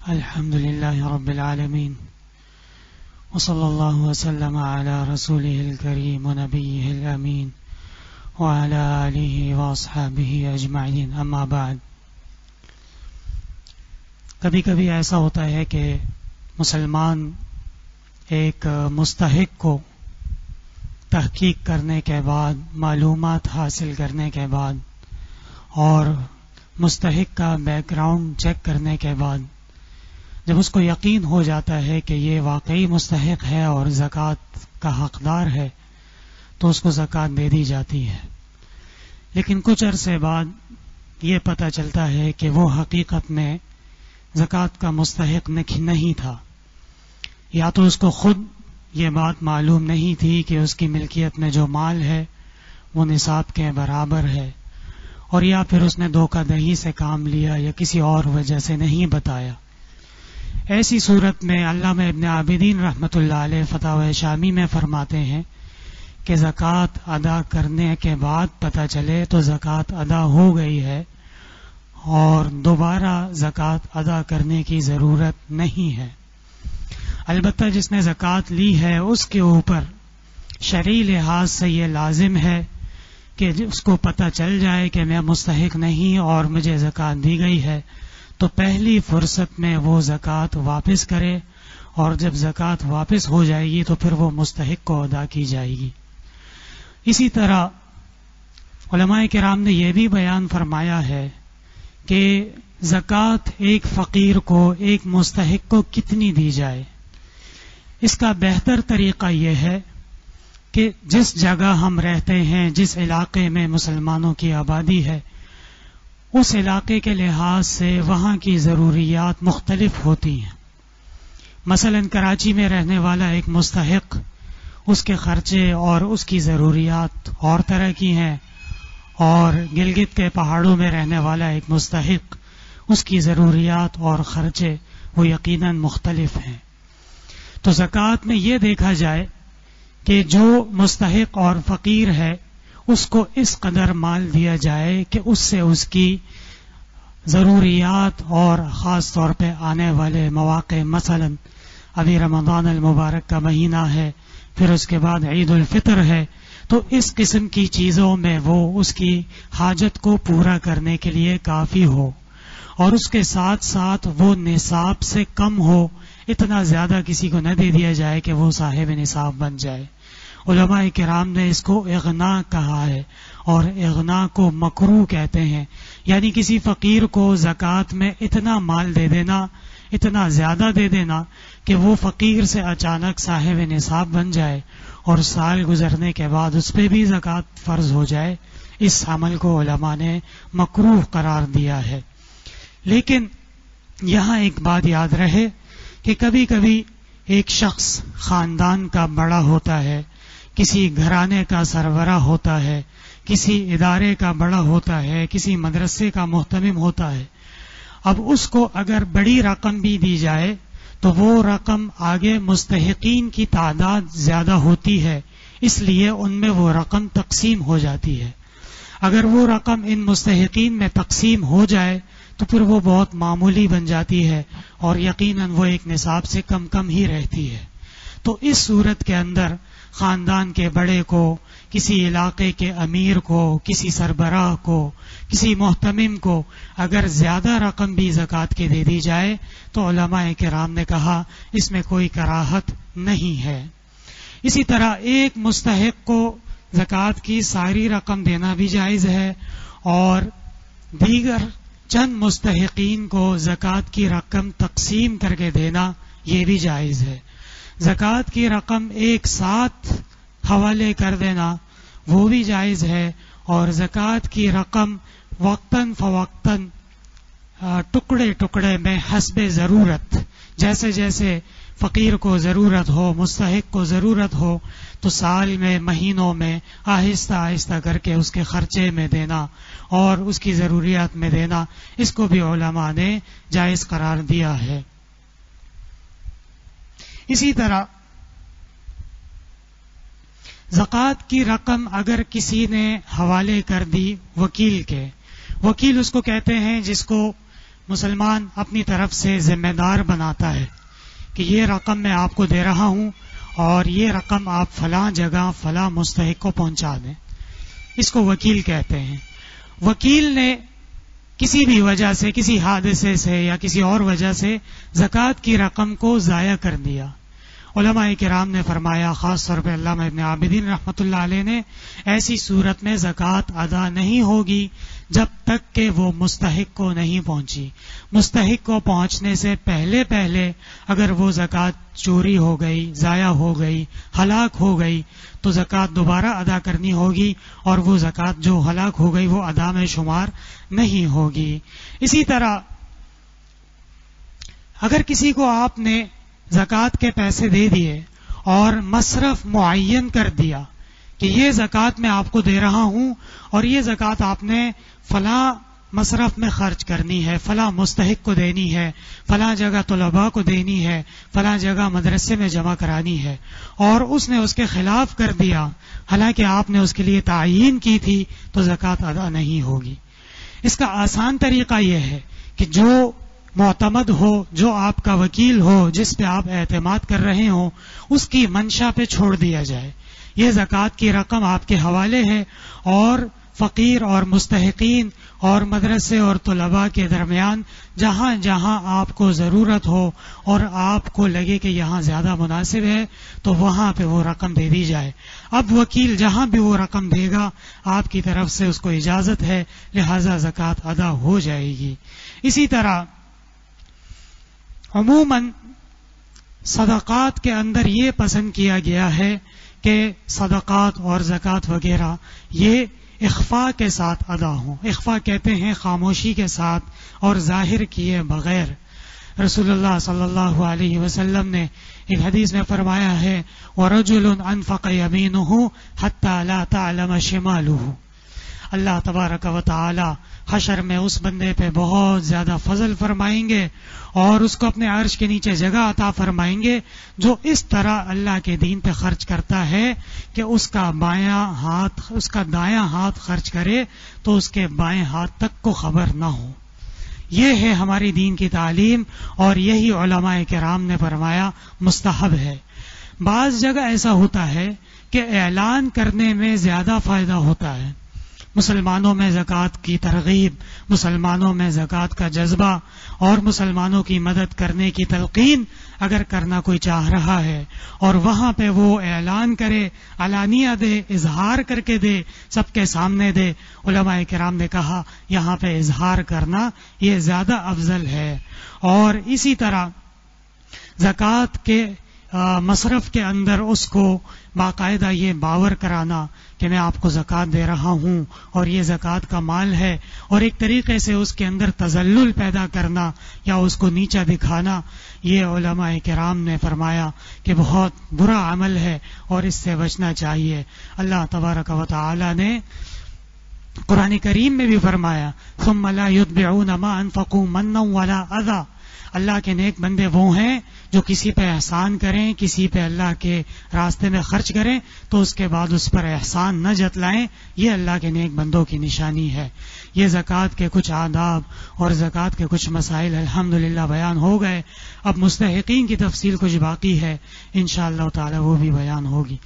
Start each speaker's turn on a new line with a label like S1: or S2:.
S1: الحمد لله رب العالمين وصلى الله وسلم على رسوله الكريم ونبيه الأمين وعلى آله وأصحابه أجمعين أما بعد. کبھی کبھی ایسا ہوتا ہے کہ مسلمان ایک مستحق کو تحقیق کرنے کے بعد، معلومات حاصل کرنے کے بعد اور مستحق کا بیک گراؤنڈ چیک کرنے کے بعد جب اس کو یقین ہو جاتا ہے کہ یہ واقعی مستحق ہے اور زکوٰۃ کا حقدار ہے تو اس کو زکوٰۃ دے دی جاتی ہے. لیکن کچھ عرصے بعد یہ پتہ چلتا ہے کہ وہ حقیقت میں زکوٰۃ کا مستحق نہیں تھا، یا تو اس کو خود یہ بات معلوم نہیں تھی کہ اس کی ملکیت میں جو مال ہے وہ نصاب کے برابر ہے، اور یا پھر اس نے دھوکہ دہی سے کام لیا یا کسی اور وجہ سے نہیں بتایا. ایسی صورت میں علامہ ابن عابدین رحمۃ اللہ علیہ فتاوی شامی میں فرماتے ہیں کہ زکوٰۃ ادا کرنے کے بعد پتہ چلے تو زکوٰۃ ادا ہو گئی ہے اور دوبارہ زکوٰۃ ادا کرنے کی ضرورت نہیں ہے. البتہ جس نے زکوٰۃ لی ہے اس کے اوپر شرعی لحاظ سے یہ لازم ہے کہ اس کو پتہ چل جائے کہ میں مستحق نہیں اور مجھے زکوٰۃ دی گئی ہے تو پہلی فرصت میں وہ زکوٰۃ واپس کرے، اور جب زکوٰۃ واپس ہو جائے گی تو پھر وہ مستحق کو ادا کی جائے گی. اسی طرح علماء کرام نے یہ بھی بیان فرمایا ہے کہ زکوٰۃ ایک فقیر کو، ایک مستحق کو کتنی دی جائے. اس کا بہتر طریقہ یہ ہے کہ جس جگہ ہم رہتے ہیں، جس علاقے میں مسلمانوں کی آبادی ہے، اس علاقے کے لحاظ سے وہاں کی ضروریات مختلف ہوتی ہیں. مثلا کراچی میں رہنے والا ایک مستحق، اس کے خرچے اور اس کی ضروریات اور طرح کی ہیں، اور گلگت کے پہاڑوں میں رہنے والا ایک مستحق، اس کی ضروریات اور خرچے وہ یقیناً مختلف ہیں. تو زکوٰۃ میں یہ دیکھا جائے کہ جو مستحق اور فقیر ہے اس کو اس قدر مال دیا جائے کہ اس سے اس کی ضروریات اور خاص طور پہ آنے والے مواقع، مثلا ابھی رمضان المبارک کا مہینہ ہے، پھر اس کے بعد عید الفطر ہے، تو اس قسم کی چیزوں میں وہ اس کی حاجت کو پورا کرنے کے لیے کافی ہو، اور اس کے ساتھ ساتھ وہ نصاب سے کم ہو. اتنا زیادہ کسی کو نہ دے دیا جائے کہ وہ صاحب نصاب بن جائے. علماء کرام نے اس کو اغنا کہا ہے، اور اغنا کو مکروہ کہتے ہیں، یعنی کسی فقیر کو زکوٰۃ میں اتنا مال دے دینا، اتنا زیادہ دے دینا کہ وہ فقیر سے اچانک صاحب نصاب بن جائے اور سال گزرنے کے بعد اس پہ بھی زکوٰۃ فرض ہو جائے. اس عمل کو علماء نے مکروہ قرار دیا ہے. لیکن یہاں ایک بات یاد رہے کہ کبھی کبھی ایک شخص خاندان کا بڑا ہوتا ہے، کسی گھرانے کا سربراہ ہوتا ہے، کسی ادارے کا بڑا ہوتا ہے، کسی مدرسے کا محتمم ہوتا ہے. اب اس کو اگر بڑی رقم بھی دی جائے تو وہ رقم آگے مستحقین کی تعداد زیادہ ہوتی ہے، اس لیے ان میں وہ رقم تقسیم ہو جاتی ہے. اگر وہ رقم ان مستحقین میں تقسیم ہو جائے تو پھر وہ بہت معمولی بن جاتی ہے اور یقیناً وہ ایک نصاب سے کم ہی رہتی ہے. تو اس صورت کے اندر خاندان کے بڑے کو، کسی علاقے کے امیر کو، کسی سربراہ کو، کسی محتمم کو اگر زیادہ رقم بھی زکوٰۃ کے دے دی جائے تو علماء کرام نے کہا اس میں کوئی کراہت نہیں ہے. اسی طرح ایک مستحق کو زکوٰۃ کی ساری رقم دینا بھی جائز ہے، اور دیگر چند مستحقین کو زکوٰۃ کی رقم تقسیم کر کے دینا یہ بھی جائز ہے. زکوٰۃ کی رقم ایک ساتھ حوالے کر دینا وہ بھی جائز ہے، اور زکوٰۃ کی رقم وقتاً فوقتاً ٹکڑے ٹکڑے میں حسب ضرورت، جیسے جیسے فقیر کو ضرورت ہو، مستحق کو ضرورت ہو، تو سال میں، مہینوں میں آہستہ آہستہ کر کے اس کے خرچے میں دینا اور اس کی ضروریات میں دینا، اس کو بھی علماء نے جائز قرار دیا ہے. اسی طرح زکوٰۃ کی رقم اگر کسی نے حوالے کر دی وکیل کے، وکیل اس کو کہتے ہیں جس کو مسلمان اپنی طرف سے ذمہ دار بناتا ہے کہ یہ رقم میں آپ کو دے رہا ہوں اور یہ رقم آپ فلاں جگہ فلاں مستحق کو پہنچا دیں. اس کو وکیل کہتے ہیں. وکیل نے کسی بھی وجہ سے، کسی حادثے سے یا کسی اور وجہ سے زکوٰۃ کی رقم کو ضائع کر دیا. علماء کرام نے فرمایا، خاص طور پہ علامہ ابن عابدین رحمۃ اللہ علیہ نے، ایسی صورت میں زکوٰۃ ادا نہیں ہوگی جب تک کہ وہ مستحق کو نہیں پہنچی. مستحق کو پہنچنے سے پہلے اگر وہ زکوٰۃ چوری ہو گئی، ضائع ہو گئی، ہلاک ہو گئی تو زکوٰۃ دوبارہ ادا کرنی ہوگی، اور وہ زکوٰۃ جو ہلاک ہو گئی وہ ادا میں شمار نہیں ہوگی. اسی طرح اگر کسی کو آپ نے زکوٰۃ کے پیسے دے دیے اور مصرف معین کر دیا کہ یہ زکوٰۃ میں آپ کو دے رہا ہوں اور یہ زکوٰۃ آپ نے فلاں مصرف میں خرچ کرنی ہے، فلاں مستحق کو دینی ہے، فلاں جگہ طلباء کو دینی ہے، فلاں جگہ مدرسے میں جمع کرانی ہے، اور اس نے اس کے خلاف کر دیا حالانکہ آپ نے اس کے لیے تعیین کی تھی، تو زکوٰۃ ادا نہیں ہوگی. اس کا آسان طریقہ یہ ہے کہ جو معتمد ہو، جو آپ کا وکیل ہو، جس پہ آپ اعتماد کر رہے ہوں، اس کی منشا پہ چھوڑ دیا جائے. یہ زکوٰۃ کی رقم آپ کے حوالے ہے، اور فقیر اور مستحقین اور مدرسے اور طلباء کے درمیان جہاں جہاں آپ کو ضرورت ہو اور آپ کو لگے کہ یہاں زیادہ مناسب ہے تو وہاں پہ وہ رقم دے دی جائے. اب وکیل جہاں بھی وہ رقم دے گا آپ کی طرف سے اس کو اجازت ہے، لہذا زکوٰۃ ادا ہو جائے گی. اسی طرح عموماً صدقات کے اندر یہ پسند کیا گیا ہے کہ صدقات اور زکوٰۃ وغیرہ یہ اخفاء کے ساتھ ادا ہوں. اخفاء کہتے ہیں خاموشی کے ساتھ اور ظاہر کیے بغیر. رسول اللہ صلی اللہ علیہ وسلم نے ایک حدیث میں فرمایا ہے، وَرَجُلٌ أَنفَقَ يَمِينُهُ حَتَّى لَا تَعْلَمَ شِمَالُهُ. اللہ تبارک و تعالی حشر میں اس بندے پہ بہت زیادہ فضل فرمائیں گے اور اس کو اپنے عرش کے نیچے جگہ عطا فرمائیں گے جو اس طرح اللہ کے دین پہ خرچ کرتا ہے کہ اس کا دایاں ہاتھ خرچ کرے تو اس کے بائیں ہاتھ تک کو خبر نہ ہو. یہ ہے ہماری دین کی تعلیم، اور یہی علماء کرام نے فرمایا مستحب ہے. بعض جگہ ایسا ہوتا ہے کہ اعلان کرنے میں زیادہ فائدہ ہوتا ہے. مسلمانوں میں زکوٰۃ کی ترغیب، مسلمانوں میں زکوٰۃ کا جذبہ اور مسلمانوں کی مدد کرنے کی تلقین اگر کرنا کوئی چاہ رہا ہے اور وہاں پہ وہ اعلان کرے، علانیہ دے، اظہار کر کے دے، سب کے سامنے دے، علماء کرام نے کہا یہاں پہ اظہار کرنا یہ زیادہ افضل ہے. اور اسی طرح زکوٰۃ کے مصرف کے اندر اس کو باقاعدہ یہ باور کرانا کہ میں آپ کو زکوٰۃ دے رہا ہوں اور یہ زکوٰۃ کا مال ہے، اور ایک طریقے سے اس کے اندر تذلل پیدا کرنا یا اس کو نیچا دکھانا، یہ علماء کرام نے فرمایا کہ بہت برا عمل ہے اور اس سے بچنا چاہیے. اللہ تبارک و تعالی نے قرآن کریم میں بھی فرمایا ثم لا يتبعون ما انفقوا منا ولا اذى. اللہ کے نیک بندے وہ ہیں جو کسی پہ احسان کریں، کسی پہ اللہ کے راستے میں خرچ کریں تو اس کے بعد اس پر احسان نہ جتلائیں. یہ اللہ کے نیک بندوں کی نشانی ہے. یہ زکوٰۃ کے کچھ آداب اور زکوٰۃ کے کچھ مسائل الحمدللہ بیان ہو گئے. اب مستحقین کی تفصیل کچھ باقی ہے، انشاءاللہ تعالی وہ بھی بیان ہوگی.